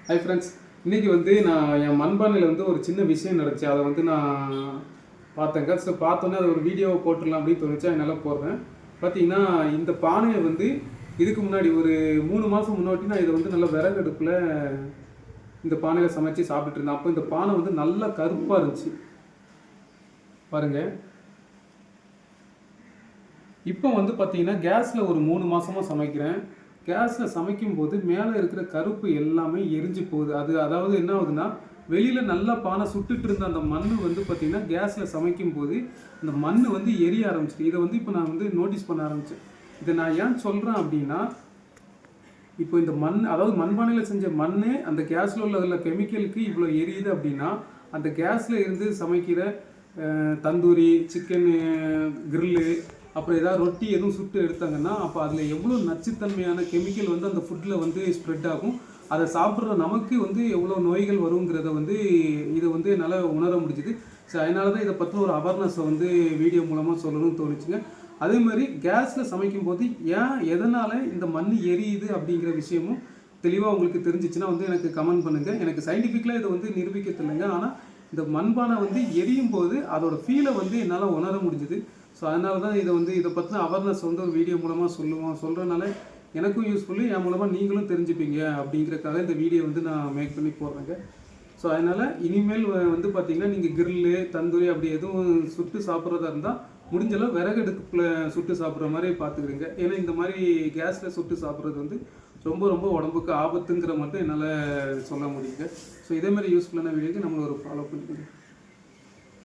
Hi friends, இன்றைக்கி நான் என் மண்பானையில் ஒரு சின்ன விஷயம் நடந்துச்சு. அதை நான் பார்த்தேங்க. ஸோ பார்த்தோன்னே அதை ஒரு வீடியோவை போட்டுடலாம் அப்படின்னு தோணுச்சு. அதனால் போடுறேன். பார்த்தீங்கன்னா இந்த பானையை இதுக்கு முன்னாடி ஒரு 3 மாதம் முன்னாடி நான் இதை நல்லா விறகு அடுப்பில் இந்த பானையில் சமைச்சு சாப்பிட்டுட்டு இருந்தேன். அப்போ இந்த பானை நல்லா கருப்பாக இருந்துச்சு பாருங்கள். இப்போ பார்த்தீங்கன்னா கேஸில் ஒரு 3 மாதமாக சமைக்கிறேன். கேஸில் சமைக்கும்போது மேலே இருக்கிற கருப்பு எல்லாமே எரிஞ்சு போகுது. அதாவது என்ன ஆகுதுன்னா, வெளியில் நல்லா பானை சுட்டுட்டு இருந்த அந்த மண் பார்த்திங்கன்னா கேஸில் சமைக்கும்போது அந்த மண் எரிய ஆரம்பிச்சிட்டு இதை இப்போ நான் நோட்டீஸ் பண்ண ஆரம்பித்தேன். இதை நான் ஏன் சொல்கிறேன் அப்படின்னா, இப்போ இந்த மண், அதாவது மண்பானையில் செஞ்ச மண் அந்த கேஸில் உள்ள கெமிக்கலுக்கு இவ்வளோ எரியுது அப்படின்னா, அந்த கேஸில் இருந்து சமைக்கிற தந்தூரி, சிக்கன் கிரில்லு, அப்புறம் ஏதாவது ரொட்டி எதுவும் சுட்டு எடுத்தாங்கன்னா அப்போ அதில் எவ்வளோ நச்சுத்தன்மையான கெமிக்கல் அந்த ஃபுட்டில் ஸ்ப்ரெட் ஆகும். அதை சாப்பிட்ற நமக்கு எவ்வளோ நோய்கள் வருங்கிறத இதை என்னால் உணர முடிஞ்சுது. ஸோ அதனால தான் இதை பற்றி ஒரு அவேர்னஸை வீடியோ மூலமாக சொல்லணும்னு தோணுச்சுங்க. அதே மாதிரி கேஸில் சமைக்கும்போது எதனால் இந்த மண் எரியுது அப்படிங்கிற விஷயமும் தெளிவாக உங்களுக்கு தெரிஞ்சிச்சுன்னா எனக்கு கமெண்ட் பண்ணுங்கள். எனக்கு சயின்டிஃபிக்கலாக இதை நிரூபிக்க தெரியலைங்க. ஆனால் இந்த மண்பானை எரியும் போது அதோட ஃபீலை என்னால் உணர முடிஞ்சுது. ஸோ அதனால தான் இதை பற்றின அவேர்னஸ் ஒரு வீடியோ மூலமாக சொல்கிறனால எனக்கும் யூஸ்ஃபுல்லு, என் மூலமாக நீங்களும் தெரிஞ்சுப்பீங்க அப்படிங்கிறக்காக இந்த வீடியோ நான் மேக் பண்ணி போடுறேங்க. ஸோ அதனால் இனிமேல் பார்த்திங்கன்னா நீங்கள் கிரில்லு, தந்தூரி அப்படி எதுவும் சுட்டு சாப்பிட்றதா இருந்தால் முடிஞ்சளவு விறகு அடுப்பில் சுட்டு சாப்பிட்ற மாதிரி பார்த்துக்கிறீங்க. ஏன்னா இந்த மாதிரி கேஸில் சுட்டு சாப்பிட்றது ரொம்ப ரொம்ப உடம்புக்கு ஆபத்துங்கிற மட்டும் என்னால் சொல்ல முடியுங்க. ஸோ இதேமாதிரி யூஸ்ஃபுல்லான வீடியோக்கு நம்மளை ஒரு ஃபாலோ பண்ணிக்கோங்க.